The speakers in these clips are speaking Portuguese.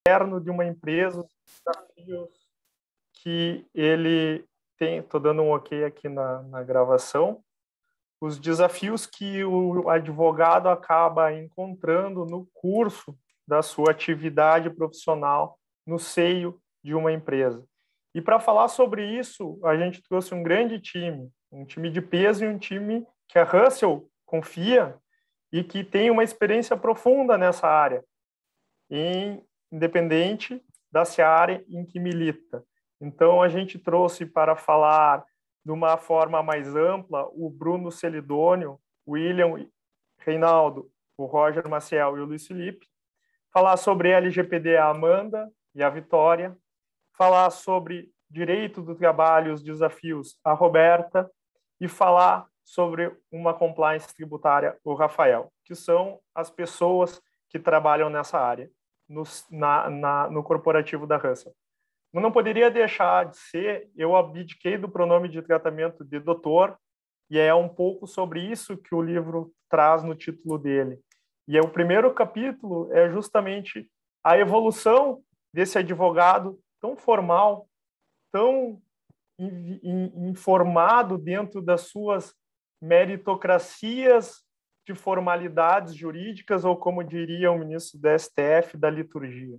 interno de uma empresa, os desafios que ele tem. Estou dando um ok aqui na gravação. Os desafios que o advogado acaba encontrando no curso da sua atividade profissional no seio de uma empresa. E para falar sobre isso, a gente trouxe um grande time, um time de peso e um time que a Russell confia e que tem uma experiência profunda nessa área, independente da área em que milita. Então, a gente trouxe para falar de uma forma mais ampla o Bruno Celidônio, o William Reinaldo, o Roger Maciel e o Luiz Felipe, falar sobre LGPD a Amanda e a Vitória, falar sobre direito do trabalho e os desafios a Roberta e falar sobre uma compliance tributária o Rafael, que são as pessoas que trabalham nessa área no corporativo da Russell. Eu não poderia deixar de ser, eu abdiquei do pronome de tratamento de doutor, e é um pouco sobre isso que o livro traz no título dele. E o primeiro capítulo é justamente a evolução desse advogado tão formal, tão informado dentro das suas meritocracias de formalidades jurídicas, ou como diria o ministro da STF, da liturgia.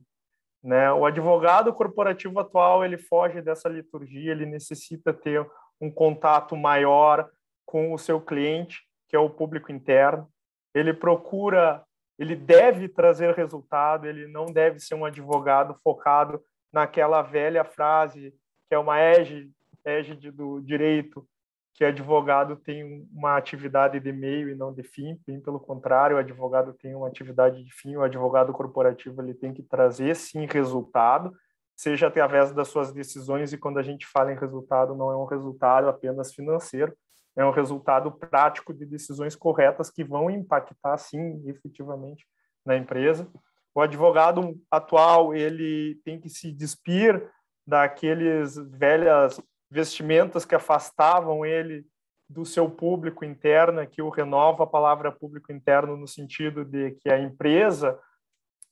Né? O advogado corporativo atual, ele foge dessa liturgia, ele necessita ter um contato maior com o seu cliente, que é o público interno. Ele deve trazer resultado, ele não deve ser um advogado focado naquela velha frase, que é uma égide do direito, que advogado tem uma atividade de meio e não de fim, bem pelo contrário, o advogado tem uma atividade de fim, o advogado corporativo ele tem que trazer, sim, resultado, seja através das suas decisões, e quando a gente fala em resultado, não é um resultado apenas financeiro, é um resultado prático de decisões corretas que vão impactar, sim, efetivamente, na empresa. O advogado atual, ele tem que se despir daqueles velhas vestimentas que afastavam ele do seu público interno, que o renova a palavra público interno no sentido de que a empresa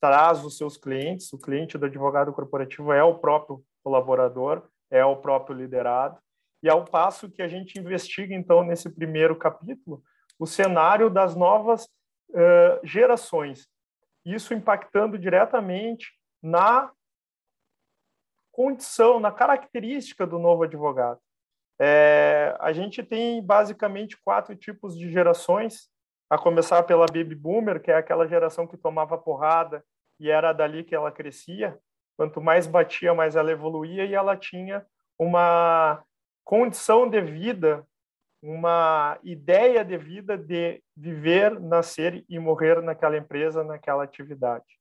traz os seus clientes, o cliente do advogado corporativo é o próprio colaborador, é o próprio liderado, e ao passo que a gente investiga, então, nesse primeiro capítulo, o cenário das novas gerações, isso impactando diretamente na condição, na característica do novo advogado. A gente tem basicamente 4 tipos de gerações, a começar pela Baby Boomer, que é aquela geração que tomava porrada e era dali que ela crescia. Quanto mais batia, mais ela evoluía, e ela tinha uma condição de vida, uma ideia de vida de viver, nascer e morrer naquela empresa, naquela atividade.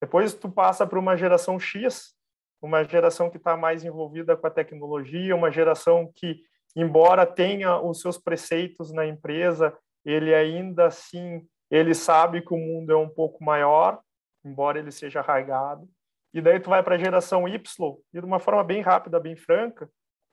Depois tu passa para uma geração X, uma geração que está mais envolvida com a tecnologia, uma geração que, embora tenha os seus preceitos na empresa, ele ainda assim, ele sabe que o mundo é um pouco maior, embora ele seja arraigado. E daí tu vai para a geração Y, e de uma forma bem rápida, bem franca,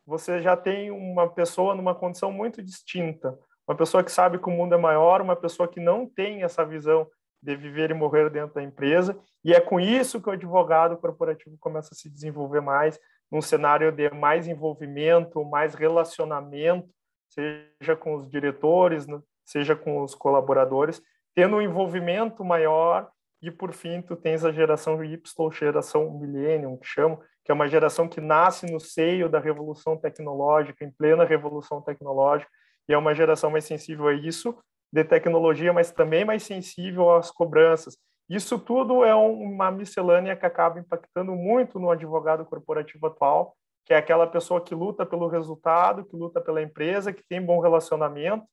você já tem uma pessoa numa condição muito distinta, uma pessoa que sabe que o mundo é maior, uma pessoa que não tem essa visão de viver e morrer dentro da empresa, e é com isso que o advogado corporativo começa a se desenvolver mais, num cenário de mais envolvimento, mais relacionamento, seja com os diretores, seja com os colaboradores, tendo um envolvimento maior, e por fim tu tens a geração Y, geração Millennium, que chamam, que é uma geração que nasce no seio da revolução tecnológica, em plena revolução tecnológica, e é uma geração mais sensível a isso, de tecnologia, mas também mais sensível às cobranças. Isso tudo é uma miscelânea que acaba impactando muito no advogado corporativo atual, que é aquela pessoa que luta pelo resultado, que luta pela empresa, que tem bom relacionamento,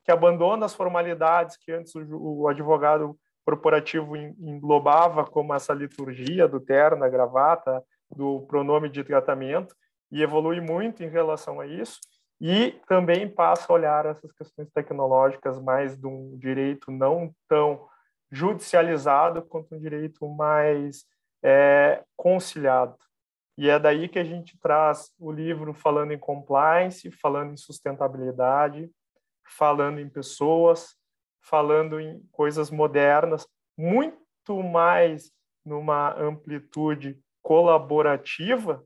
que abandona as formalidades que antes o advogado corporativo englobava, como essa liturgia do terno, da gravata, do pronome de tratamento, e evolui muito em relação a isso. E também passa a olhar essas questões tecnológicas mais de um direito não tão judicializado quanto um direito mais conciliado. E é daí que a gente traz o livro falando em compliance, falando em sustentabilidade, falando em pessoas, falando em coisas modernas, muito mais numa amplitude colaborativa,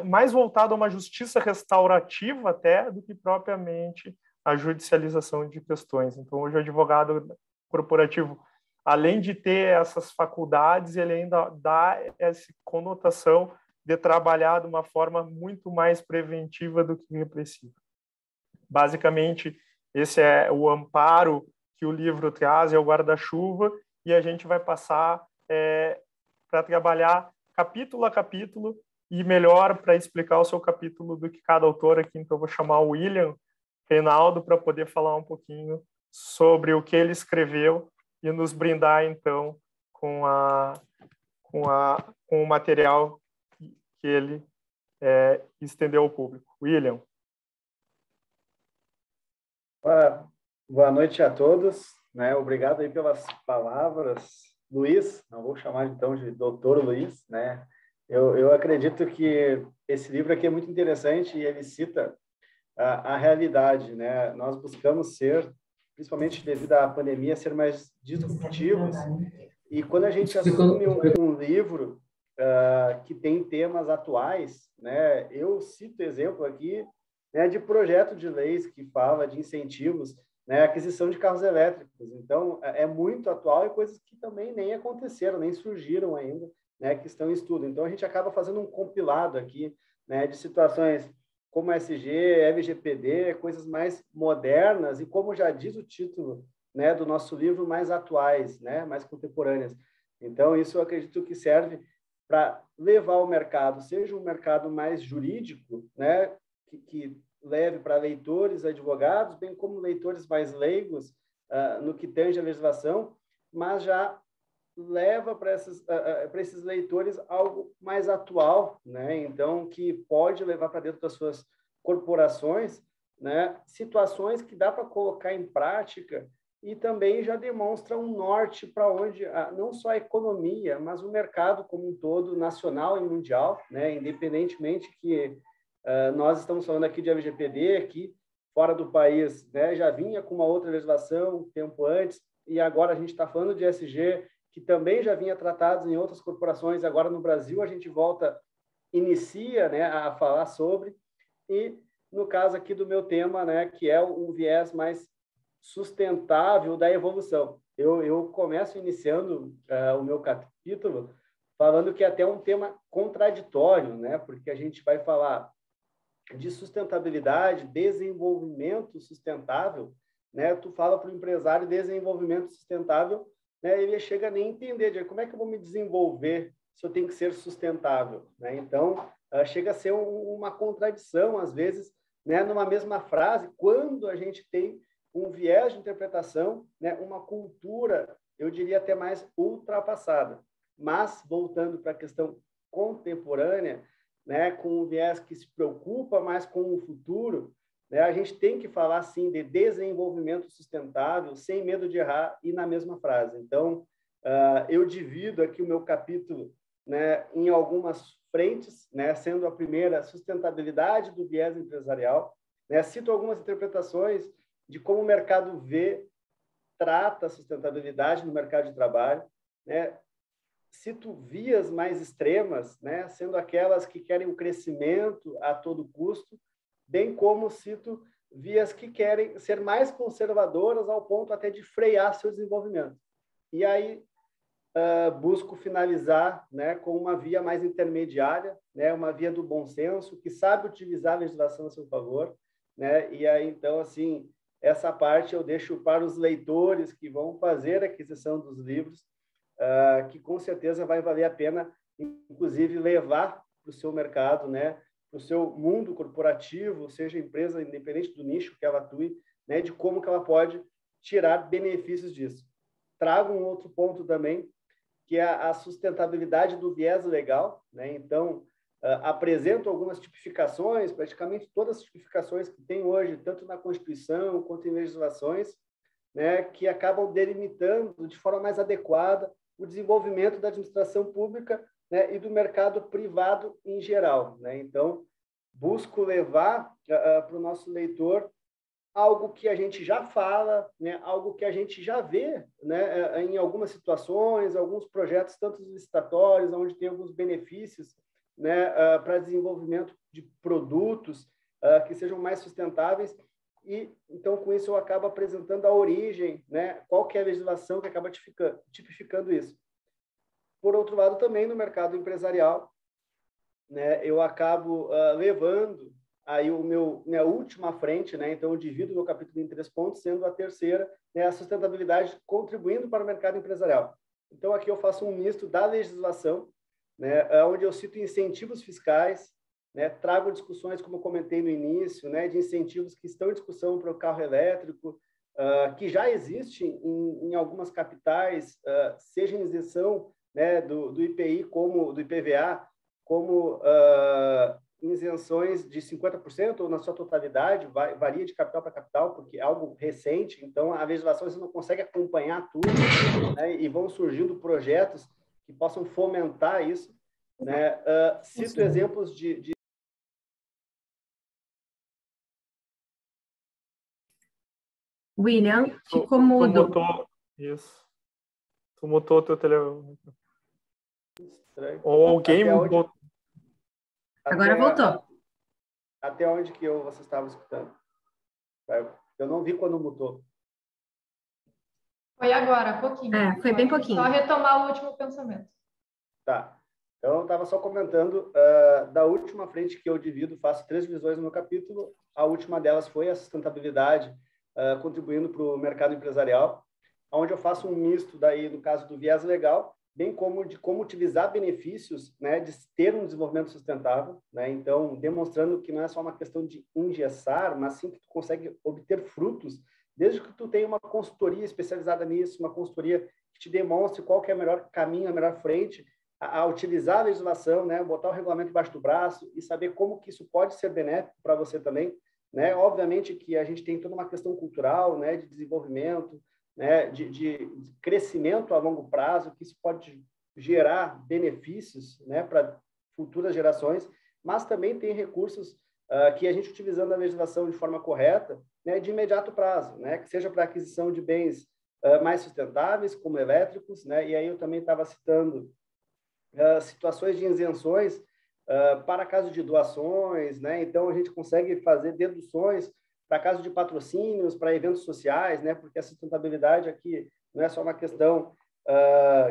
mais voltado a uma justiça restaurativa até do que propriamente a judicialização de questões. Então, hoje o advogado corporativo, além de ter essas faculdades, ele ainda dá essa conotação de trabalhar de uma forma muito mais preventiva do que repressiva. Basicamente, esse é o amparo que o livro traz, é o guarda-chuva, e a gente vai passar para trabalhar capítulo a capítulo, e melhor para explicar o seu capítulo do que cada autor aqui. Então, eu vou chamar o William Reinaldo para poder falar um pouquinho sobre o que ele escreveu e nos brindar, então, com o material que ele estendeu ao público. William. Boa noite a todos, né? Obrigado aí pelas palavras, Luiz. Não vou chamar então de doutor Luiz, né? Eu acredito que esse livro aqui é muito interessante e ele cita a realidade, né? Nós buscamos ser, principalmente devido à pandemia, ser mais disruptivos. E quando a gente assume um livro que tem temas atuais, né? Eu cito exemplo aqui, né, de projeto de leis que fala de incentivos, né, aquisição de carros elétricos. Então, é muito atual e coisas que também nem aconteceram, nem surgiram ainda, né, que estão em estudo. Então, a gente acaba fazendo um compilado aqui, né, de situações como SG, LGPD, coisas mais modernas e, como já diz o título, né, do nosso livro, mais atuais, né, mais contemporâneas. Então, isso eu acredito que serve para levar o mercado, seja um mercado mais jurídico, né, que leve para leitores, advogados, bem como leitores mais leigos no que tange a legislação, mas já leva para esses leitores algo mais atual, né? Então, que pode levar para dentro das suas corporações, né, situações que dá para colocar em prática e também já demonstra um norte para onde não só a economia, mas o mercado como um todo, nacional e mundial, né, independentemente que nós estamos falando aqui de LGPD, aqui fora do país, né, já vinha com uma outra legislação um tempo antes, e agora a gente está falando de SG, que também já vinha tratado em outras corporações, agora no Brasil a gente inicia, né, a falar sobre, e no caso aqui do meu tema, né, que é um viés mais sustentável da evolução. Eu começo iniciando o meu capítulo falando que é até um tema contraditório, né, porque a gente vai falar de sustentabilidade, desenvolvimento sustentável, né? Tu fala para o empresário desenvolvimento sustentável, né? Ele chega a nem entender de como é que eu vou me desenvolver se eu tenho que ser sustentável, né? Então, chega a ser uma contradição, às vezes, né? Numa mesma frase, quando a gente tem um viés de interpretação, né? Uma cultura, eu diria até mais ultrapassada. Mas, voltando para a questão contemporânea, né, com um viés que se preocupa mais com o futuro, né, a gente tem que falar, sim, de desenvolvimento sustentável, sem medo de errar, e na mesma frase. Então, eu divido aqui o meu capítulo, né, em algumas frentes, né, sendo a primeira sustentabilidade do viés empresarial. Né, cito algumas interpretações de como o mercado trata a sustentabilidade no mercado de trabalho, né, cito vias mais extremas, né, sendo aquelas que querem o crescimento a todo custo, bem como cito vias que querem ser mais conservadoras ao ponto até de frear seu desenvolvimento. E aí busco finalizar, né, com uma via mais intermediária, né, uma via do bom senso, que sabe utilizar a legislação a seu favor, né, e aí, então, assim, essa parte eu deixo para os leitores que vão fazer a aquisição dos livros, que com certeza vai valer a pena, inclusive, levar para o seu mercado, né, para o seu mundo corporativo, seja empresa, independente do nicho que ela atue, né, de como que ela pode tirar benefícios disso. Trago um outro ponto também, que é a sustentabilidade do viés legal, né? Então, apresento algumas tipificações, praticamente todas as tipificações que tem hoje, tanto na Constituição quanto em legislações, né, que acabam delimitando de forma mais adequada o desenvolvimento da administração pública, né, e do mercado privado em geral, né? Então, busco levar para o nosso leitor algo que a gente já fala, né, algo que a gente já vê, né, em algumas situações, alguns projetos, tanto licitatórios, onde tem alguns benefícios, né, para desenvolvimento de produtos que sejam mais sustentáveis. E, então, com isso, eu acabo apresentando a origem, né, qual que é a legislação que acaba tipificando isso. Por outro lado, também no mercado empresarial, né, eu acabo levando aí minha última frente, né, então eu divido o meu capítulo em 3 pontos, sendo a terceira, né, a sustentabilidade contribuindo para o mercado empresarial. Então, aqui eu faço um misto da legislação, né, onde eu cito incentivos fiscais, né, trago discussões, como eu comentei no início, né, de incentivos que estão em discussão para o carro elétrico, que já existe em algumas capitais, seja em isenção, né, do IPI, como do IPVA, como isenções de 50% ou na sua totalidade, varia de capital para capital, porque é algo recente, então a legislação você não consegue acompanhar tudo, né, e vão surgindo projetos que possam fomentar isso, né? Cito exemplos de... William, ficou mudo. Isso. Tu mutou o teu telefone. Ou alguém mudou. Agora voltou. Até onde que você estava escutando? Eu não vi quando mutou. Foi agora, pouquinho. Foi bem pouquinho. Só retomar o último pensamento. Tá. Então, eu estava só comentando da última frente que eu divido, faço 3 visões no meu capítulo. A última delas foi a sustentabilidade, contribuindo para o mercado empresarial, onde eu faço um misto, daí, no caso do viés legal, bem como de como utilizar benefícios, né, de ter um desenvolvimento sustentável, né? Então, demonstrando que não é só uma questão de engessar, mas sim que tu consegue obter frutos, desde que tu tenha uma consultoria especializada nisso, uma consultoria que te demonstre qual que é o melhor caminho, a melhor frente, a utilizar a legislação, né, botar o regulamento embaixo do braço e saber como que isso pode ser benéfico para você também, né? Obviamente que a gente tem toda uma questão cultural, né, de desenvolvimento, né, de crescimento a longo prazo, que isso pode gerar benefícios, né, para futuras gerações, mas também tem recursos que a gente, utilizando a legislação de forma correta, né, de imediato prazo, né, que seja para aquisição de bens mais sustentáveis, como elétricos, né, e aí eu também estava citando situações de isenções para caso de doações, né, então a gente consegue fazer deduções para caso de patrocínios, para eventos sociais, né? Porque a sustentabilidade aqui não é só uma questão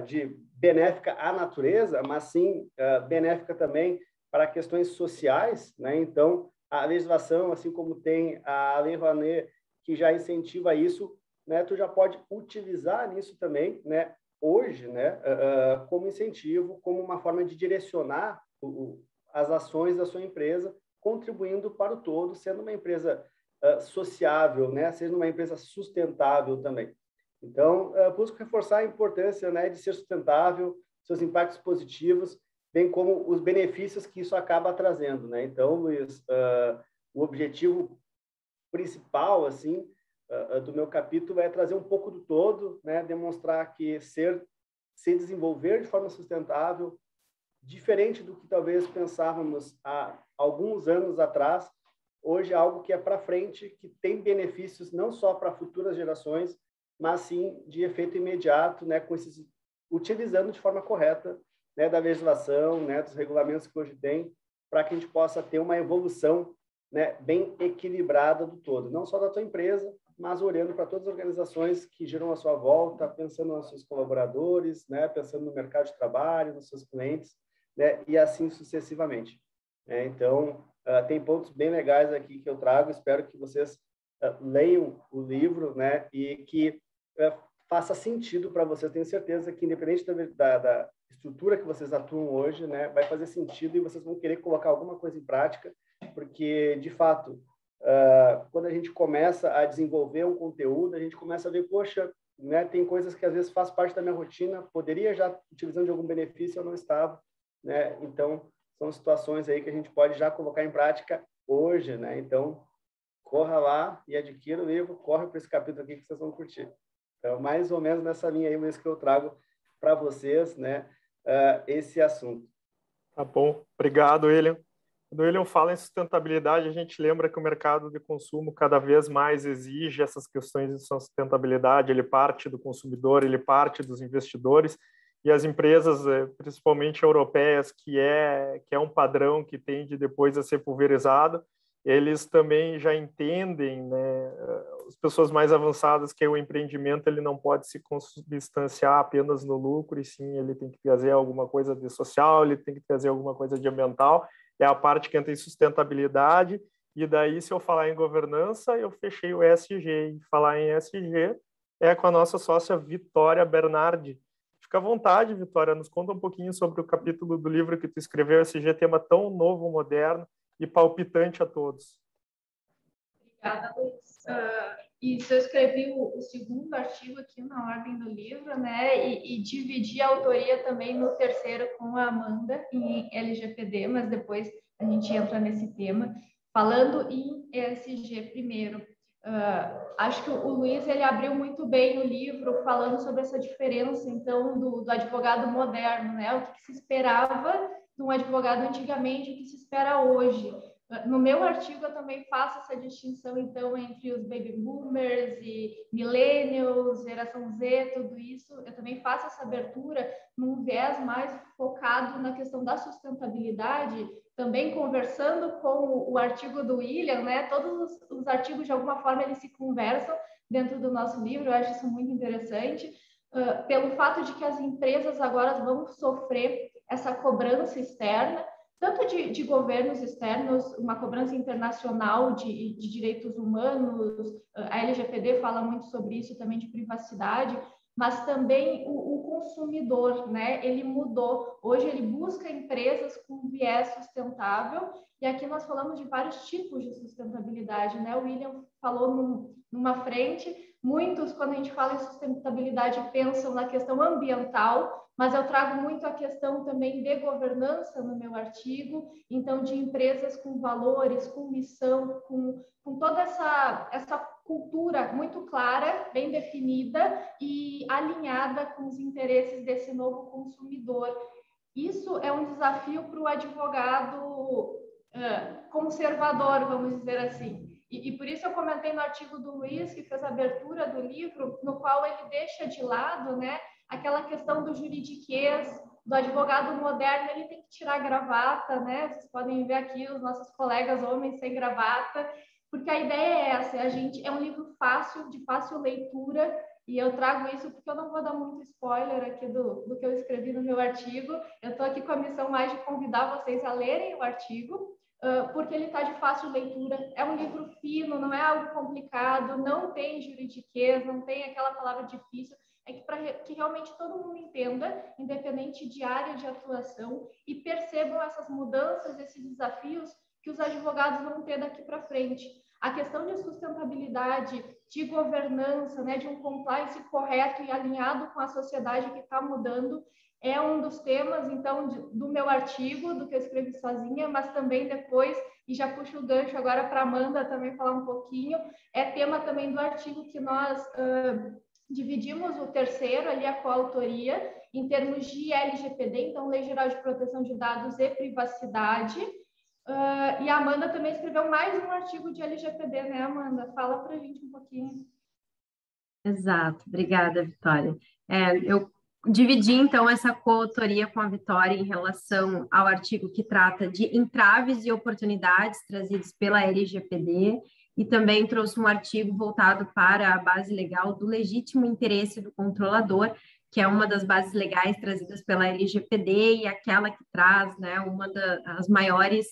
de benéfica à natureza, mas sim benéfica também para questões sociais, né? Então, a legislação, assim como tem a Lei Rouanet, que já incentiva isso, né? Tu já pode utilizar nisso também, né? Hoje, né? Como incentivo, como uma forma de direcionar as ações da sua empresa, contribuindo para o todo, sendo uma empresa sociável, né? Seja uma empresa sustentável também. Então, busco reforçar a importância, né, de ser sustentável, seus impactos positivos, bem como os benefícios que isso acaba trazendo, né? Então, Luiz, o objetivo principal, assim, do meu capítulo é trazer um pouco do todo, né? Demonstrar que se desenvolver de forma sustentável, diferente do que talvez pensávamos há alguns anos atrás, hoje é algo que é para frente, que tem benefícios não só para futuras gerações, mas sim de efeito imediato, né, com esses, utilizando de forma correta, né, da legislação, né, dos regulamentos que hoje tem, para que a gente possa ter uma evolução, né, bem equilibrada do todo, não só da tua empresa, mas olhando para todas as organizações que giram à sua volta, pensando nos seus colaboradores, né, pensando no mercado de trabalho, nos seus clientes, né, e assim sucessivamente. Então, tem pontos bem legais aqui que eu trago, espero que vocês leiam o livro, né, e que faça sentido para vocês. Tenho certeza que, independente da estrutura que vocês atuam hoje, né, vai fazer sentido e vocês vão querer colocar alguma coisa em prática, porque, de fato, quando a gente começa a desenvolver um conteúdo, a gente começa a ver, poxa, né, tem coisas que às vezes faz parte da minha rotina, poderia já utilizando de algum benefício, eu não estava, né, então são situações aí que a gente pode já colocar em prática hoje, né? Então, corra lá e adquira o livro, corre para esse capítulo aqui que vocês vão curtir. Então, mais ou menos nessa linha aí mesmo que eu trago para vocês, né? Esse assunto. Tá bom. Obrigado, William. Quando o William fala em sustentabilidade, a gente lembra que o mercado de consumo cada vez mais exige essas questões de sustentabilidade, ele parte do consumidor, ele parte dos investidores, e as empresas, principalmente europeias, que é um padrão que tende depois a ser pulverizado, eles também já entendem, né, as pessoas mais avançadas, que o empreendimento ele não pode se consubstanciar apenas no lucro, e sim, ele tem que trazer alguma coisa de social, ele tem que trazer alguma coisa de ambiental, é a parte que entra em sustentabilidade, e daí, se eu falar em governança, eu fechei o ESG, e falar em ESG é com a nossa sócia Vitória Bernardi. Fica à vontade, Vitória, nos conta um pouquinho sobre o capítulo do livro que tu escreveu, ESG, tema tão novo, moderno e palpitante a todos. Obrigada, Luiz. Isso, eu escrevi o segundo artigo aqui na ordem do livro, né, e dividi a autoria também no terceiro com a Amanda, em LGPD, mas depois a gente entra nesse tema. Falando em ESG primeiro, acho que o Luiz, ele abriu muito bem o livro falando sobre essa diferença, então, do advogado moderno, né, o que se esperava de um advogado antigamente, o que se espera hoje. No meu artigo, eu também faço essa distinção, então, entre os baby boomers e millennials, geração Z, tudo isso. Eu também faço essa abertura num viés mais focado na questão da sustentabilidade, também conversando com o artigo do William, né? Todos os artigos, de alguma forma, eles se conversam dentro do nosso livro, eu acho isso muito interessante, pelo fato de que as empresas agora vão sofrer essa cobrança externa, tanto de governos externos, uma cobrança internacional de direitos humanos, a LGPD fala muito sobre isso também, de privacidade, mas também o consumidor, né? Ele mudou. Hoje ele busca empresas com viés sustentável, e aqui nós falamos de vários tipos de sustentabilidade, né? O William falou numa frente, muitos, quando a gente fala em sustentabilidade, pensam na questão ambiental, mas eu trago muito a questão também de governança no meu artigo, então de empresas com valores, com missão, com toda essa cultura muito clara, bem definida e alinhada com os interesses desse novo consumidor. Isso é um desafio para o advogado conservador, vamos dizer assim. E por isso eu comentei no artigo do Luiz, que fez a abertura do livro, no qual ele deixa de lado, né, aquela questão do juridiquês, do advogado moderno, ele tem que tirar a gravata, né? Vocês podem ver aqui os nossos colegas homens sem gravata, porque a ideia é essa, é um livro fácil, de fácil leitura, e eu trago isso porque eu não vou dar muito spoiler aqui do que eu escrevi no meu artigo. Eu estou aqui com a missão mais de convidar vocês a lerem o artigo, porque ele está de fácil leitura. É um livro fino, não é algo complicado, não tem juridiquês, não tem aquela palavra difícil. É que para que realmente todo mundo entenda, independente de área de atuação, e percebam essas mudanças, esses desafios que os advogados vão ter daqui para frente. A questão de sustentabilidade, de governança, né, de um compliance correto e alinhado com a sociedade que está mudando, é um dos temas, então, do meu artigo, do que eu escrevi sozinha, mas também depois, e já puxo o gancho agora para a Amanda também falar um pouquinho, é tema também do artigo que nós dividimos o terceiro, ali a coautoria, em termos de LGPD, então, Lei Geral de Proteção de Dados e Privacidade. E a Amanda também escreveu mais um artigo de LGPD, né, Amanda? Fala para a gente um pouquinho. Exato, obrigada, Vitória. Eu dividi, então, essa coautoria com a Vitória em relação ao artigo que trata de entraves e oportunidades trazidos pela LGPD, e também trouxe um artigo voltado para a base legal do legítimo interesse do controlador, que é uma das bases legais trazidas pela LGPD e aquela que traz, né, uma das maiores,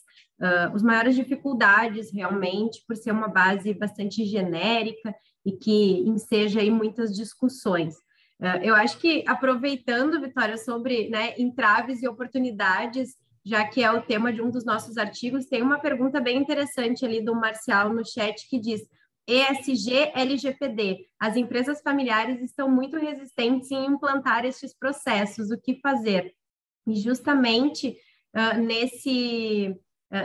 os maiores dificuldades realmente, por ser uma base bastante genérica e que enseja aí muitas discussões. Eu acho que, aproveitando, Vitória, sobre, né, entraves e oportunidades, já que é o tema de um dos nossos artigos, tem uma pergunta bem interessante ali do Marcial no chat que diz: ESG, LGPD, as empresas familiares estão muito resistentes em implantar estes processos, o que fazer? E justamente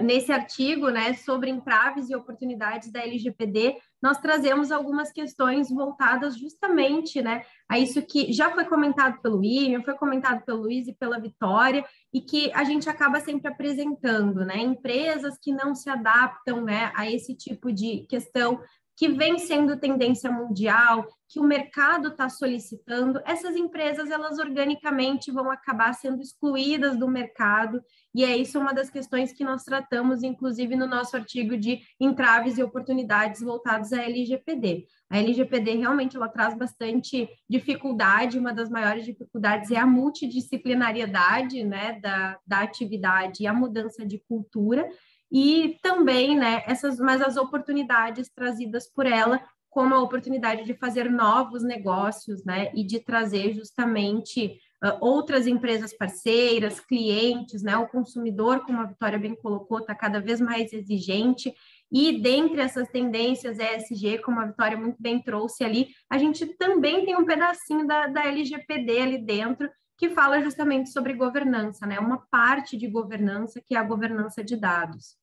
Nesse artigo, né, sobre entraves e oportunidades da LGPD, nós trazemos algumas questões voltadas justamente, né, a isso que já foi comentado pelo William, foi comentado pelo Luiz e pela Vitória, e que a gente acaba sempre apresentando, né, empresas que não se adaptam, né, a esse tipo de questão que vem sendo tendência mundial, que o mercado está solicitando, essas empresas, elas organicamente vão acabar sendo excluídas do mercado, e é isso uma das questões que nós tratamos, inclusive, no nosso artigo de entraves e oportunidades voltados à LGPD. A LGPD realmente ela traz bastante dificuldade, uma das maiores dificuldades é a multidisciplinariedade, né, da atividade e a mudança de cultura, e também, né, mas as oportunidades trazidas por ela, como a oportunidade de fazer novos negócios, né, e de trazer justamente outras empresas parceiras, clientes, né, o consumidor, como a Vitória bem colocou, está cada vez mais exigente, e dentre essas tendências ESG, como a Vitória muito bem trouxe ali, a gente também tem um pedacinho da LGPD ali dentro, que fala justamente sobre governança, né? Uma parte de governança, que é a governança de dados.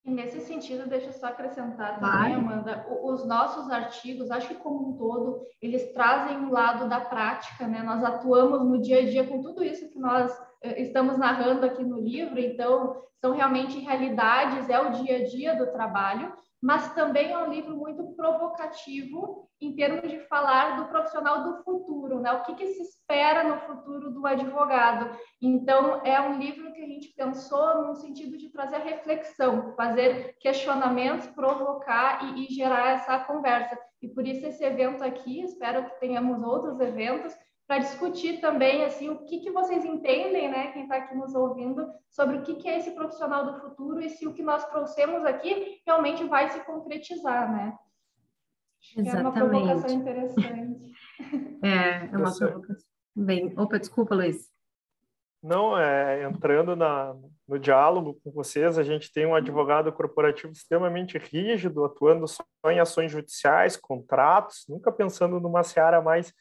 E nesse sentido, deixa eu só acrescentar também, Amanda, os nossos artigos, acho que como um todo, eles trazem um lado da prática, né? Nós atuamos no dia a dia com tudo isso que nós estamos narrando aqui no livro, então são realmente realidades, é o dia a dia do trabalho, mas também é um livro muito provocativo em termos de falar do profissional do futuro, né? O que se espera no futuro do advogado. Então, é um livro que a gente pensou no sentido de trazer reflexão, fazer questionamentos, provocar e gerar essa conversa. E por isso esse evento aqui, espero que tenhamos outros eventos, para discutir também assim, o que vocês entendem, né, quem está aqui nos ouvindo, sobre o que é esse profissional do futuro e se o que nós trouxemos aqui realmente vai se concretizar, né? Acho que é uma provocação interessante. É uma provocação. Bem, opa, desculpa, Luiz. Não, entrando no diálogo com vocês, a gente tem um advogado corporativo extremamente rígido, atuando só em ações judiciais, contratos, nunca pensando numa seara mais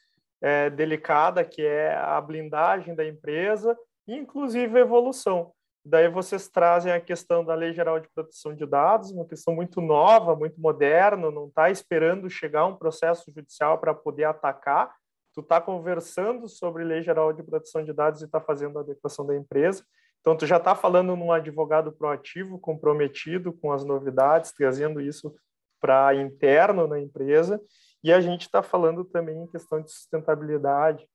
delicada, que é a blindagem da empresa, e inclusive a evolução. Daí vocês trazem a questão da Lei Geral de Proteção de Dados, uma questão muito nova, muito moderna, não está esperando chegar um processo judicial para poder atacar, tu está conversando sobre Lei Geral de Proteção de Dados e está fazendo a adequação da empresa. Então, tu já está falando num advogado proativo, comprometido com as novidades, trazendo isso para interno na empresa. E a gente está falando também em questão de sustentabilidade,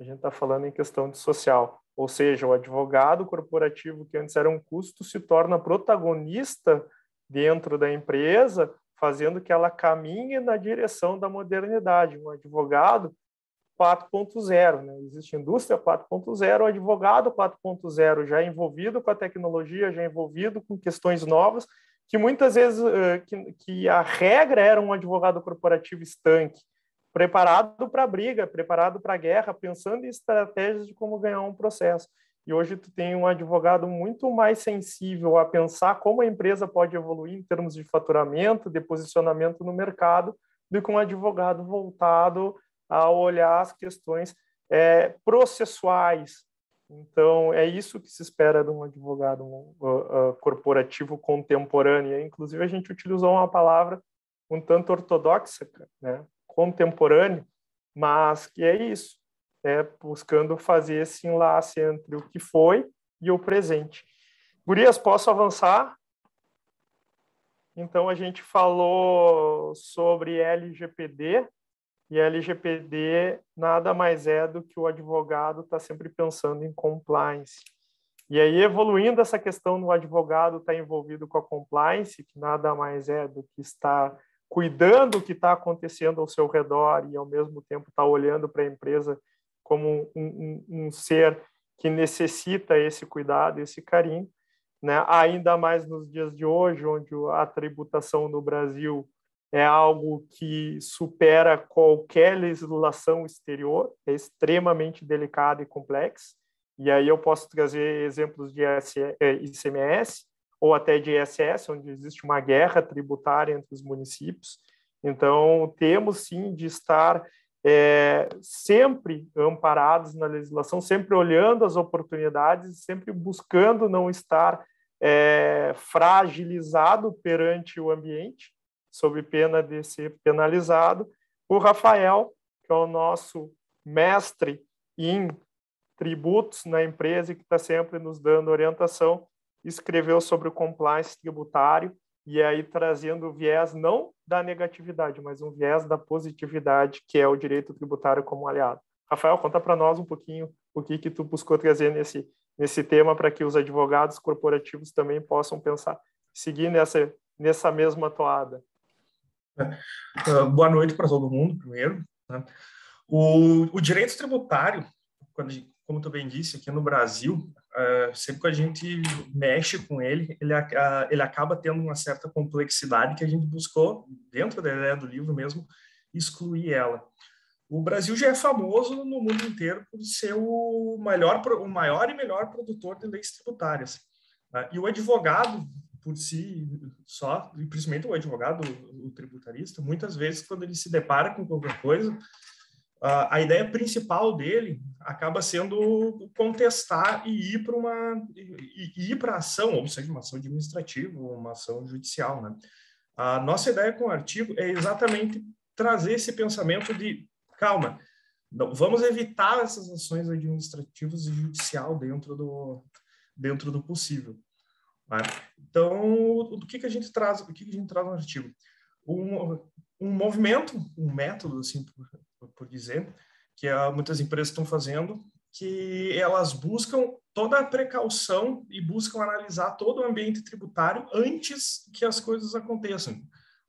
a gente está falando em questão de social. Ou seja, o advogado corporativo, que antes era um custo, se torna protagonista dentro da empresa, fazendo que ela caminhe na direção da modernidade. Um advogado 4.0, né? Existe indústria 4.0, o advogado 4.0, já envolvido com a tecnologia, já envolvido com questões novas, que muitas vezes que a regra era um advogado corporativo estanque, preparado para a briga, preparado para a guerra, pensando em estratégias de como ganhar um processo. E hoje tu tem um advogado muito mais sensível a pensar como a empresa pode evoluir em termos de faturamento, de posicionamento no mercado, do que um advogado voltado a olhar as questões processuais. Então, é isso que se espera de um advogado corporativo contemporâneo. Inclusive, a gente utilizou uma palavra um tanto ortodoxa, né? Contemporâneo, mas que é isso, buscando fazer esse enlace entre o que foi e o presente. Gurias, posso avançar? Então, a gente falou sobre LGPD, e LGPD nada mais é do que o advogado está sempre pensando em compliance. E aí, evoluindo essa questão no advogado estar envolvido com a compliance, que nada mais é do que estar cuidando do que está acontecendo ao seu redor e, ao mesmo tempo, estar olhando para a empresa como um ser que necessita esse cuidado, esse carinho, né? Ainda mais nos dias de hoje, onde a tributação no Brasil é algo que supera qualquer legislação exterior, é extremamente delicado e complexo. E aí eu posso trazer exemplos de ICMS ou até de ISS, onde existe uma guerra tributária entre os municípios. Então, temos sim de estar sempre amparados na legislação, sempre olhando as oportunidades, sempre buscando não estar fragilizado perante o ambiente, sob pena de ser penalizado. O Rafael, que é o nosso mestre em tributos na empresa e que está sempre nos dando orientação, escreveu sobre o compliance tributário, e aí trazendo o viés não da negatividade, mas um viés da positividade, que é o direito tributário como aliado. Rafael, conta para nós um pouquinho o que tu buscou trazer nesse tema para que os advogados corporativos também possam pensar, seguir nessa mesma toada. Boa noite para todo mundo, primeiro. Né? O direito tributário, como tu bem disse, aqui no Brasil, sempre que a gente mexe com ele acaba tendo uma certa complexidade que a gente buscou, dentro da ideia do livro mesmo, excluir ela. O Brasil já é famoso no mundo inteiro por ser o maior e melhor produtor de leis tributárias. E o advogado, por si só, e principalmente o advogado, o tributarista, muitas vezes, quando ele se depara com qualquer coisa, a ideia principal dele acaba sendo contestar e ir para a ação, ou seja, uma ação administrativa ou uma ação judicial. Né? A nossa ideia com o artigo é exatamente trazer esse pensamento de, calma, vamos evitar essas ações administrativas e judicial dentro do possível. Né? Então, o que a gente traz no artigo? Um movimento, um método, assim, por dizer, que muitas empresas estão fazendo, que elas buscam toda a precaução e buscam analisar todo o ambiente tributário antes que as coisas aconteçam.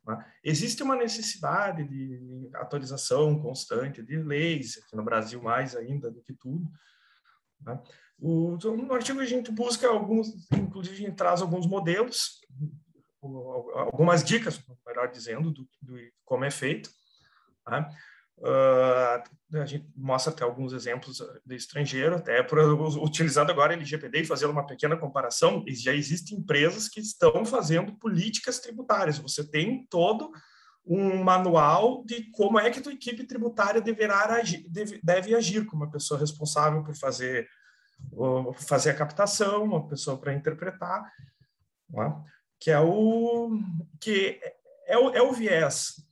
Né? Existe uma necessidade de atualização constante de leis, aqui no Brasil mais ainda do que tudo. Né? No artigo a gente busca inclusive a gente traz alguns modelos, algumas dicas, melhor dizendo, do como é feito. Tá? A gente mostra até alguns exemplos do estrangeiro, até utilizando agora a LGPD e fazendo uma pequena comparação, já existem empresas que estão fazendo políticas tributárias. Você tem todo um manual de como é que a tua equipe tributária deve agir, como uma pessoa responsável por fazer a captação, uma pessoa para interpretar, né? que é o viés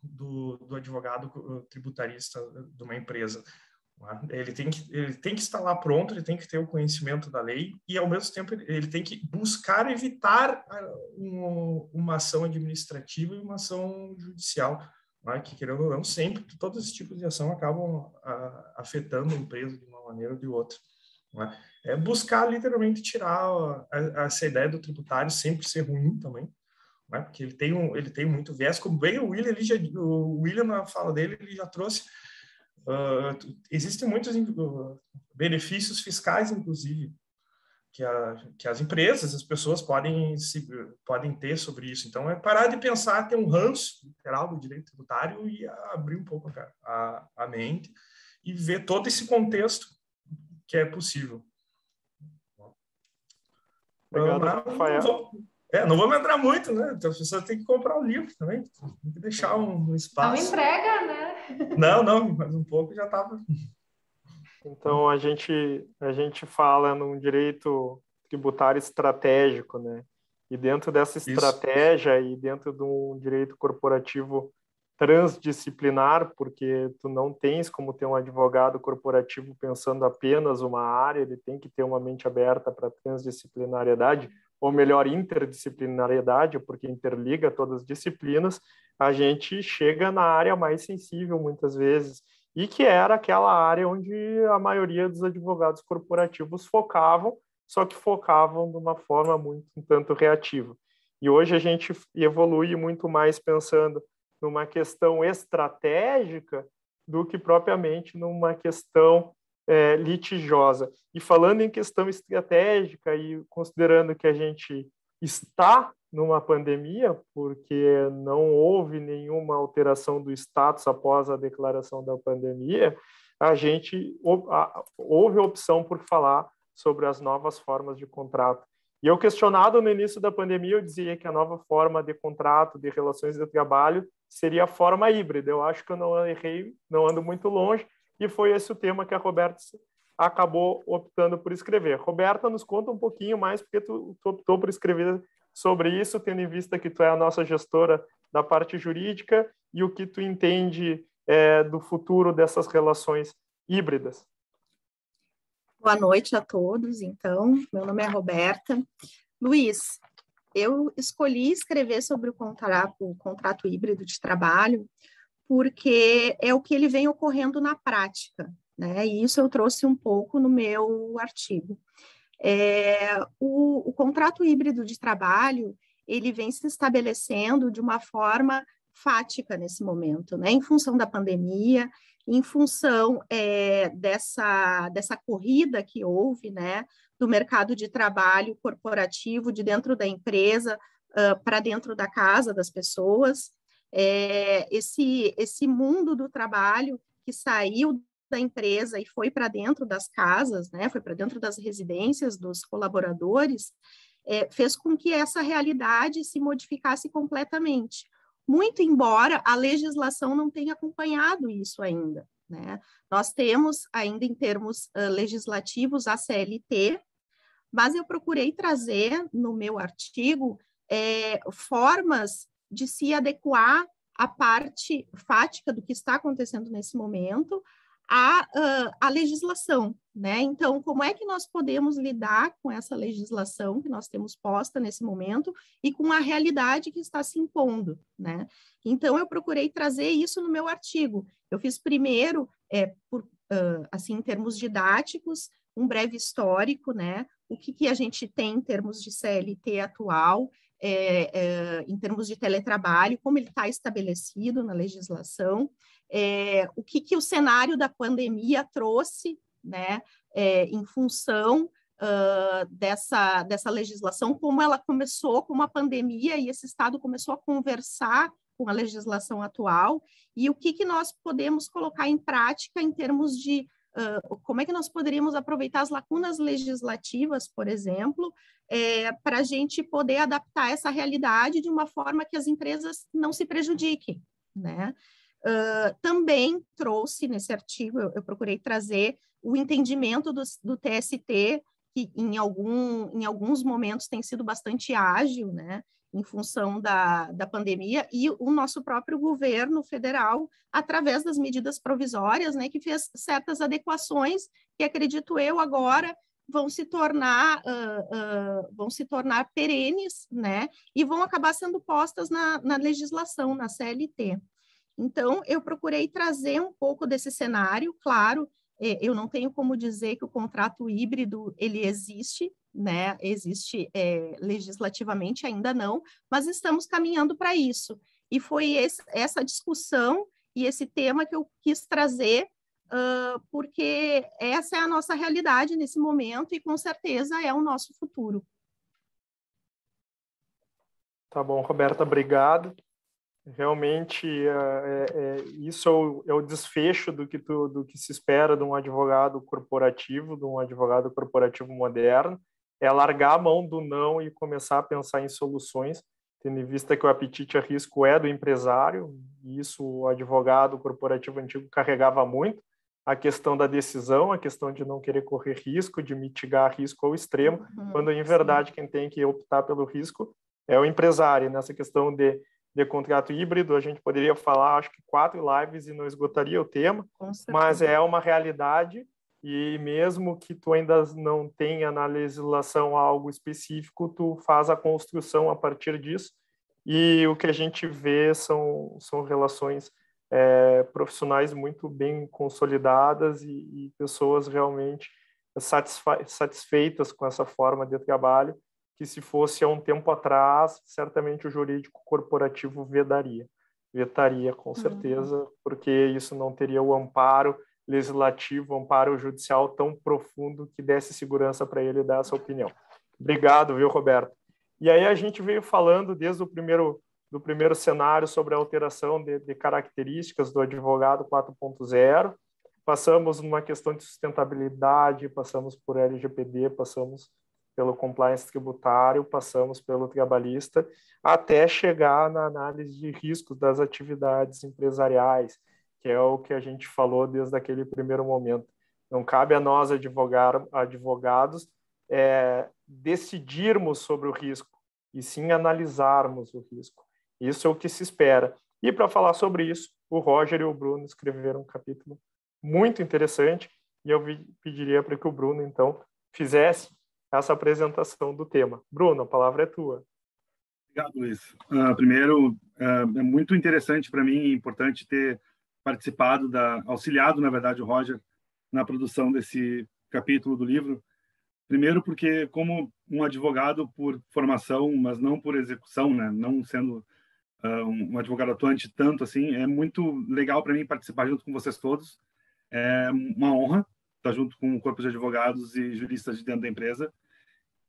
do advogado tributarista de uma empresa. Ele tem que estar lá pronto, ele tem que ter o conhecimento da lei e, ao mesmo tempo, ele tem que buscar evitar uma ação administrativa e uma ação judicial, que, querendo ou não, sempre todos esses tipos de ação acabam afetando a empresa de uma maneira ou de outra. É buscar, literalmente, tirar essa ideia do tributário sempre ser ruim também, porque ele tem muito viés, como bem o William, na fala dele, ele já trouxe. Existem muitos benefícios fiscais, inclusive, que as empresas, as pessoas podem ter sobre isso. Então, é parar de pensar, ter um ranço literal do direito tributário e abrir um pouco a mente e ver todo esse contexto que é possível. Obrigado, Rafael. Não vamos entrar muito, né? Então, as pessoas têm que comprar o livro também, tem que deixar um espaço. Não entrega, né? Não, mas um pouco já estava. Então, a gente fala num direito tributário estratégico, né? E dentro dessa estratégia e dentro de um direito corporativo transdisciplinar, porque tu não tens como ter um advogado corporativo pensando apenas uma área, ele tem que ter uma mente aberta para transdisciplinariedade, ou melhor, interdisciplinariedade, porque interliga todas as disciplinas, a gente chega na área mais sensível, muitas vezes, e que era aquela área onde a maioria dos advogados corporativos focavam, só que focavam de uma forma muito, um tanto reativa. E hoje a gente evolui muito mais pensando numa questão estratégica do que propriamente numa questão litigiosa. E falando em questão estratégica e considerando que a gente está numa pandemia, porque não houve nenhuma alteração do status após a declaração da pandemia, a gente houve a opção por falar sobre as novas formas de contrato. E eu, questionado no início da pandemia, eu dizia que a nova forma de contrato, de relações de trabalho, seria a forma híbrida. Eu acho que eu não errei, não ando muito longe, e foi esse o tema que a Roberta acabou optando por escrever. Roberta, nos conta um pouquinho mais porque tu optou por escrever sobre isso, tendo em vista que tu é a nossa gestora da parte jurídica e o que tu entende do futuro dessas relações híbridas. Boa noite a todos, então. Meu nome é Roberta. Luiz, eu escolhi escrever sobre o contrato híbrido de trabalho porque é o que ele vem ocorrendo na prática, né? E isso eu trouxe um pouco no meu artigo. O contrato híbrido de trabalho, ele vem se estabelecendo de uma forma fática nesse momento, né? Em função da pandemia, em função dessa corrida que houve, né? Do mercado de trabalho corporativo, de dentro da empresa para dentro da casa das pessoas, esse mundo do trabalho que saiu da empresa e foi para dentro das casas, né, foi para dentro das residências dos colaboradores, fez com que essa realidade se modificasse completamente. Muito embora a legislação não tenha acompanhado isso ainda, né? Nós temos ainda em termos legislativos a CLT, mas eu procurei trazer no meu artigo formas de se adequar à parte fática do que está acontecendo nesse momento à legislação, né? Então, como é que nós podemos lidar com essa legislação que nós temos posta nesse momento e com a realidade que está se impondo, né? Então, eu procurei trazer isso no meu artigo. Eu fiz primeiro, assim, em termos didáticos, um breve histórico, né? O que a gente tem em termos de CLT atual, em termos de teletrabalho, como ele está estabelecido na legislação, o que o cenário da pandemia trouxe, né, em função dessa legislação, como ela começou com uma pandemia e esse Estado começou a conversar com a legislação atual, e o que nós podemos colocar em prática em termos de como é que nós poderíamos aproveitar as lacunas legislativas, por exemplo, para a gente poder adaptar essa realidade de uma forma que as empresas não se prejudiquem, né? Também trouxe nesse artigo, eu procurei trazer o entendimento do TST, que em alguns momentos tem sido bastante ágil, né? Em função da pandemia, e o nosso próprio governo federal, através das medidas provisórias, né, que fez certas adequações que, acredito eu, agora vão se tornar perenes, né, e vão acabar sendo postas na legislação, na CLT. Então, eu procurei trazer um pouco desse cenário, claro, eu não tenho como dizer que o contrato híbrido, ele existe, né? Existe legislativamente, ainda não, mas estamos caminhando para isso. E foi essa discussão e esse tema que eu quis trazer, porque essa é a nossa realidade nesse momento e, com certeza, é o nosso futuro. Tá bom, Roberta, obrigado. Realmente, isso é o desfecho do que se espera de um advogado corporativo moderno, é largar a mão do não e começar a pensar em soluções, tendo em vista que o apetite a risco é do empresário, e isso o advogado corporativo antigo carregava muito, a questão da decisão, a questão de não querer correr risco, de mitigar risco ao extremo, quando, em verdade, quem tem que optar pelo risco é o empresário. Nessa questão de contrato híbrido, a gente poderia falar, acho que 4 lives e não esgotaria o tema, mas é uma realidade, e mesmo que tu ainda não tenha na legislação algo específico, tu faz a construção a partir disso, e o que a gente vê são relações profissionais muito bem consolidadas e pessoas realmente satisfeitas com essa forma de trabalho, que se fosse há um tempo atrás, certamente o jurídico corporativo vetaria com certeza, porque isso não teria o amparo legislativo, o amparo judicial tão profundo que desse segurança para ele dar essa opinião. Obrigado, viu, Roberto? E aí a gente veio falando desde o primeiro cenário sobre a alteração de características do advogado 4.0, passamos numa questão de sustentabilidade, passamos por LGPD, passamos pelo compliance tributário, passamos pelo trabalhista, até chegar na análise de riscos das atividades empresariais, que é o que a gente falou desde aquele primeiro momento. Não cabe a nós, advogados, decidirmos sobre o risco, e sim analisarmos o risco. Isso é o que se espera. E para falar sobre isso, o Roger e o Bruno escreveram um capítulo muito interessante, e eu pediria para que o Bruno, então, fizesse essa apresentação do tema. Bruno, a palavra é tua. Obrigado, Luiz. Primeiro, é muito interessante para mim e importante ter participado, auxiliado, na verdade, o Roger na produção desse capítulo do livro. Primeiro porque, como um advogado por formação, mas não por execução, né? Não sendo um advogado atuante tanto assim, é muito legal para mim participar junto com vocês todos. É uma honra estar junto com o corpo de advogados e juristas de dentro da empresa.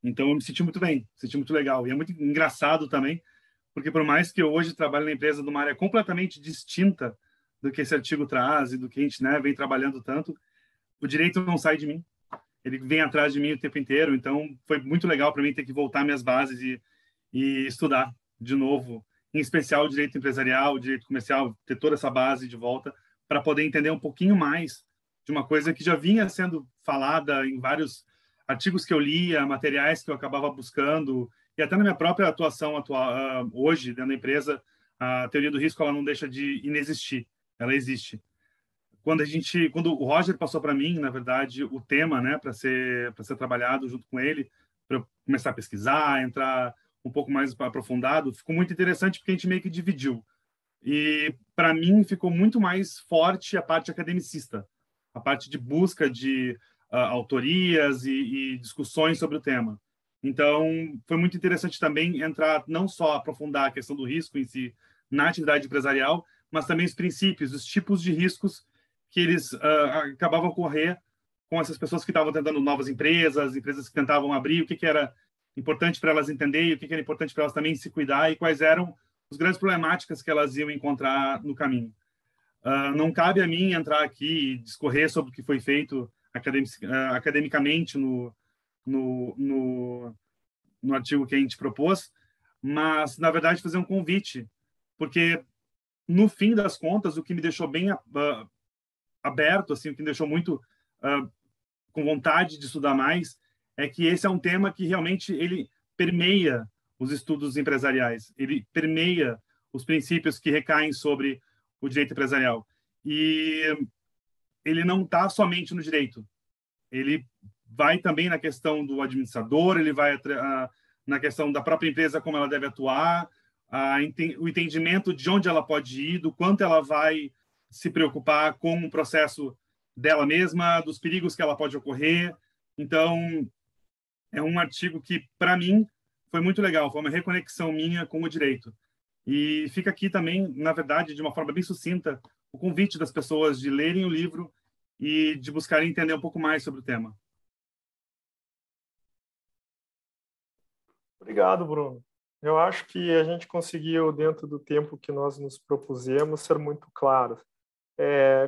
Então, eu me senti muito bem, me senti muito legal. E é muito engraçado também, porque por mais que eu hoje trabalhe na empresa numa área completamente distinta do que esse artigo traz e do que a gente, né, vem trabalhando tanto, o direito não sai de mim. Ele vem atrás de mim o tempo inteiro. Então, foi muito legal para mim ter que voltar às minhas bases e estudar de novo, em especial o direito empresarial, o direito comercial, ter toda essa base de volta para poder entender um pouquinho mais de uma coisa que já vinha sendo falada em vários artigos que eu lia, materiais que eu acabava buscando, e até na minha própria atuação atual, hoje, dentro da empresa, a teoria do risco ela não deixa de inexistir, ela existe. Quando o Roger passou para mim, na verdade, o tema, né, para ser trabalhado junto com ele, para eu começar a pesquisar, entrar um pouco mais aprofundado, ficou muito interessante porque a gente meio que dividiu. E para mim ficou muito mais forte a parte academicista, a parte de busca de autorias e discussões sobre o tema. Então, foi muito interessante também entrar, não só aprofundar a questão do risco em si na atividade empresarial, mas também os princípios, os tipos de riscos que eles acabavam a ocorrer com essas pessoas que estavam tentando novas empresas que tentavam abrir, o que era importante para elas entenderem, o que era importante para elas também se cuidar e quais eram as grandes problemáticas que elas iam encontrar no caminho. Não cabe a mim entrar aqui e discorrer sobre o que foi feito academicamente no artigo que a gente propôs, mas, na verdade, fazer um convite, porque, no fim das contas, o que me deixou bem aberto, assim, o que me deixou muito com vontade de estudar mais, é que esse é um tema que realmente ele permeia os estudos empresariais, ele permeia os princípios que recaem sobre o direito empresarial. E ele não está somente no direito, ele vai também na questão do administrador, ele vai na questão da própria empresa, como ela deve atuar, o entendimento de onde ela pode ir, do quanto ela vai se preocupar com o processo dela mesma, dos perigos que ela pode ocorrer. Então, é um artigo que, para mim, foi muito legal, foi uma reconexão minha com o direito. E fica aqui também, na verdade, de uma forma bem sucinta, o convite das pessoas de lerem o livro e de buscarem entender um pouco mais sobre o tema. Obrigado, Bruno. Eu acho que a gente conseguiu, dentro do tempo que nós nos propusemos, ser muito claros.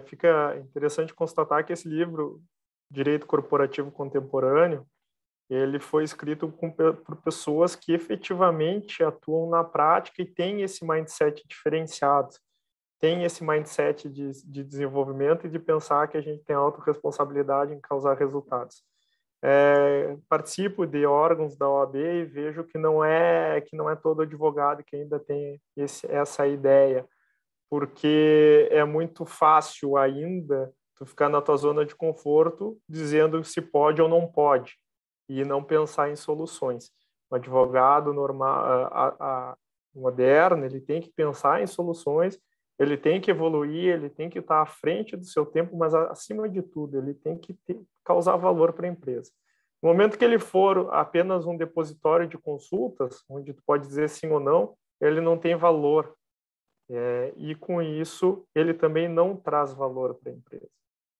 Fica interessante constatar que esse livro, Direito Corporativo Contemporâneo, ele foi escrito por pessoas que efetivamente atuam na prática e têm esse mindset diferenciado, têm esse mindset de desenvolvimento e de pensar que a gente tem autorresponsabilidade em causar resultados. Participo de órgãos da OAB e vejo que não é todo advogado que ainda tem essa ideia, porque é muito fácil ainda tu ficar na tua zona de conforto dizendo se pode ou não pode e não pensar em soluções. O advogado normal, moderno, ele tem que pensar em soluções, ele tem que evoluir, ele tem que estar à frente do seu tempo, mas acima de tudo, ele tem que causar valor para a empresa. No momento que ele for apenas um depositório de consultas, onde tu pode dizer sim ou não, ele não tem valor. E com isso, ele também não traz valor para a empresa.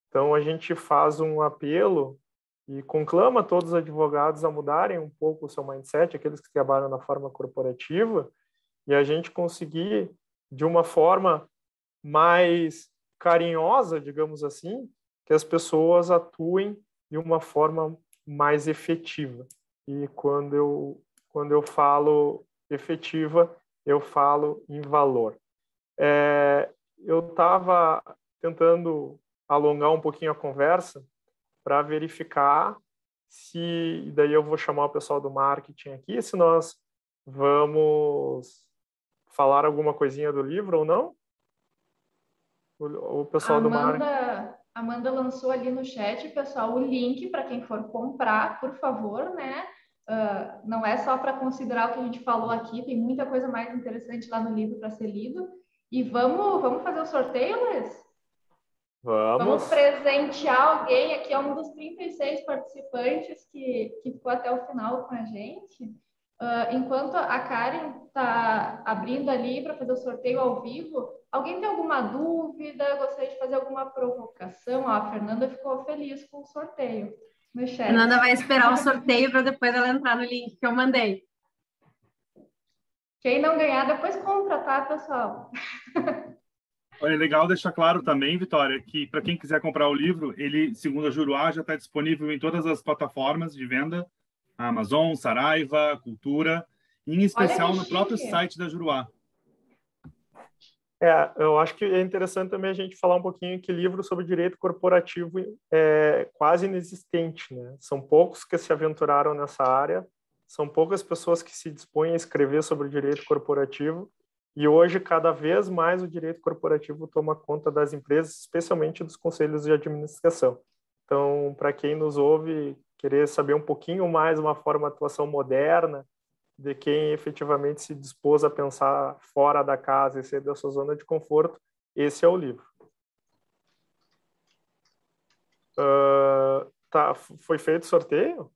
Então, a gente faz um apelo e conclama todos os advogados a mudarem um pouco o seu mindset, aqueles que trabalham na forma corporativa, e a gente conseguir, de uma forma mais carinhosa, digamos assim, que as pessoas atuem de uma forma mais efetiva. E quando eu falo efetiva, eu falo em valor. Eu estava tentando alongar um pouquinho a conversa, para verificar se, e daí eu vou chamar o pessoal do marketing aqui, se nós vamos falar alguma coisinha do livro ou não? O pessoal do marketing. Amanda lançou ali no chat, pessoal, o link para quem for comprar, por favor, né? Não é só para considerar o que a gente falou aqui, tem muita coisa mais interessante lá no livro para ser lido. E vamos fazer o sorteio, Luiz? Vamos presentear alguém aqui, é um dos 36 participantes que ficou até o final com a gente. Enquanto a Karen está abrindo ali para fazer o sorteio ao vivo, alguém tem alguma dúvida? Gostaria de fazer alguma provocação? A Fernanda ficou feliz com o sorteio no chat. Fernanda vai esperar o sorteio para depois ela entrar no link que eu mandei. Quem não ganhar, depois compra, tá, pessoal? É legal deixar claro também, Vitória, que para quem quiser comprar o livro, ele, segundo a Juruá, já está disponível em todas as plataformas de venda, Amazon, Saraiva, Cultura, em especial no próprio site da Juruá. Eu acho que é interessante também a gente falar um pouquinho que livro sobre direito corporativo é quase inexistente, né? São poucos que se aventuraram nessa área, são poucas pessoas que se dispõem a escrever sobre direito corporativo, e hoje, cada vez mais, o direito corporativo toma conta das empresas, especialmente dos conselhos de administração. Então, para quem nos ouve, querer saber um pouquinho mais uma forma de atuação moderna, de quem efetivamente se dispôs a pensar fora da casa e sair da sua zona de conforto, esse é o livro. Foi feito o sorteio?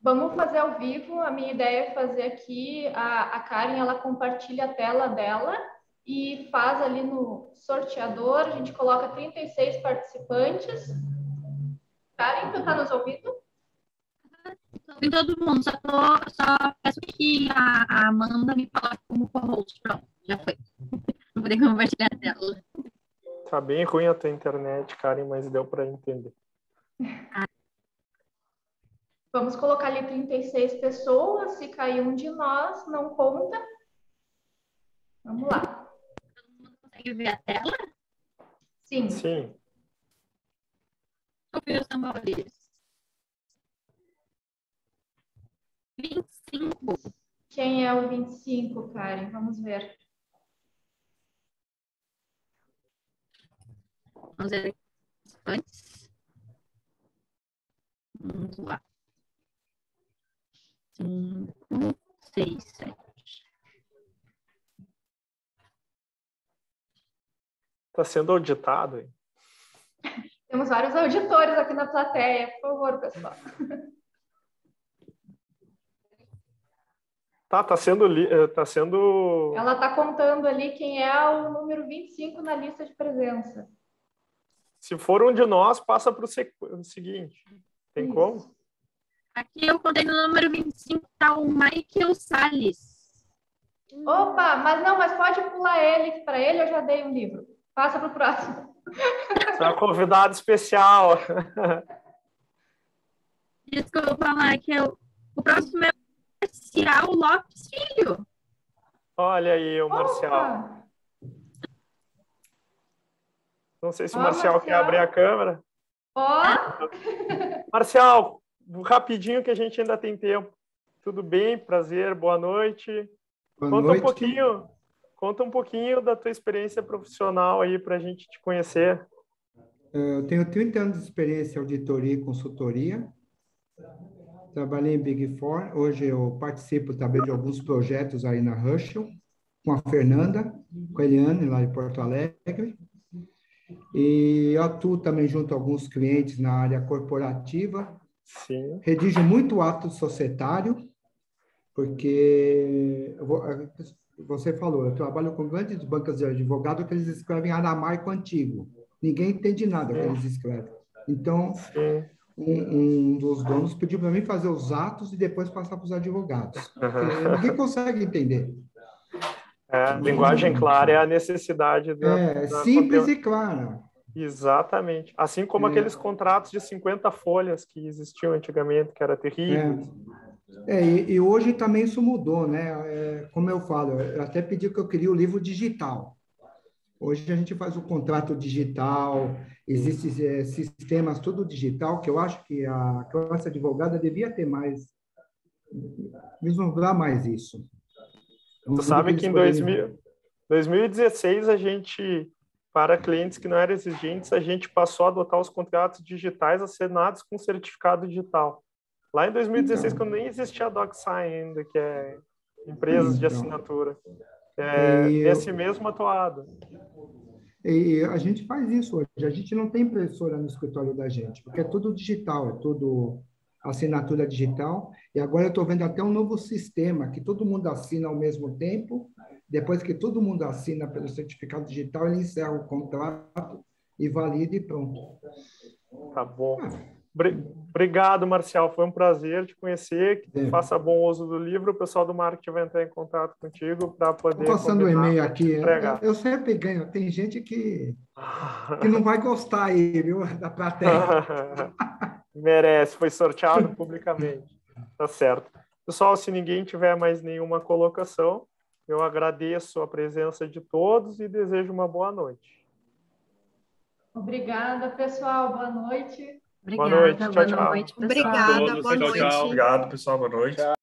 Vamos fazer ao vivo. A minha ideia é fazer aqui, a Karen, ela compartilha a tela dela e faz ali no sorteador, a gente coloca 36 participantes. Karen, tu tá nos ouvindo? Estou ouvindo todo mundo, só peço que a Amanda me coloque como co-host. Pronto, já foi. Vou poder compartilhar a tela. Tá bem ruim a tua internet, Karen, mas deu para entender. Vamos colocar ali 36 pessoas, se cair um de nós, não conta. Vamos lá. Todo mundo consegue ver a tela? Sim. Sim. Deixa eu ver os tambores. 25. Quem é o 25, Karen? Vamos ver. Vamos ver antes. Vamos lá. 5, 6, 7. Está sendo auditado, hein? Temos vários auditores aqui na plateia. Por favor, pessoal. Tá sendo... Ela está contando ali quem é o número 25 na lista de presença. Se for um de nós, passa para o seguinte. Tem Isso. como? Aqui eu contei no número 25, tá o Michael Salles. Opa, mas pode pular ele, que para ele eu já dei um livro. Passa para o próximo. Você é uma convidada especial. Desculpa, Michael. O próximo é o Marcial Lopes Filho. Olha aí o Marcial. Opa. Não sei se o Marcial quer abrir a câmera. Marcial, rapidinho que a gente ainda tem tempo. Tudo bem? Prazer, boa noite. Conta um pouquinho da tua experiência profissional aí para a gente te conhecer. Eu tenho 30 anos de experiência em auditoria e consultoria. Trabalhei em Big Four. Hoje eu participo também de alguns projetos aí na Herschel, com a Fernanda, com a Eliane, lá de Porto Alegre. E eu atuo também junto a alguns clientes na área corporativa. Sim. Redijo muito ato societário, porque você falou, eu trabalho com grandes bancas de advogado que eles escrevem aramaico antigo. Ninguém entende nada que eles escrevem. Então, um dos donos pediu para mim fazer os atos e depois passar para os advogados. Porque ninguém consegue entender. Linguagem clara é a necessidade da simples e clara. Exatamente. Assim como aqueles contratos de 50 folhas que existiam antigamente, que era terrível. E hoje também isso mudou, né? Como eu falo, eu até pedi que eu queria o livro digital. Hoje a gente faz o contrato digital, existem sistemas tudo digital, que eu acho que a classe advogada devia ter mais, vislumbrar mais isso. Tu sabe que em 2016 a gente, para clientes que não eram exigentes, a gente passou a adotar os contratos digitais assinados com certificado digital. Lá em 2016, Então. quando nem existia a DocSign ainda, que é empresas de Então. assinatura. E Esse mesmo atuado. E a gente faz isso hoje. A gente não tem impressora no escritório da gente, porque é tudo digital, é tudo assinatura digital. E agora eu estou vendo até um novo sistema, que todo mundo assina ao mesmo tempo. Depois que todo mundo assina pelo certificado digital, ele encerra o contrato e valida e pronto. Tá bom. Obrigado, Marcial. Foi um prazer te conhecer. Que tu faça bom uso do livro. O pessoal do marketing vai entrar em contato contigo para poder. Estou passando o e-mail aqui. Eu sempre ganho. Tem gente que não vai gostar aí, viu? Da plateia. Merece. Foi sorteado publicamente. Tá certo. Pessoal, se ninguém tiver mais nenhuma colocação, eu agradeço a presença de todos e desejo uma boa noite. Obrigada, pessoal. Boa noite. Obrigada. Boa noite. Tchau, Boa tchau. noite, pessoal. Obrigada, boa Tchau, noite. tchau. Obrigado, pessoal. Boa noite.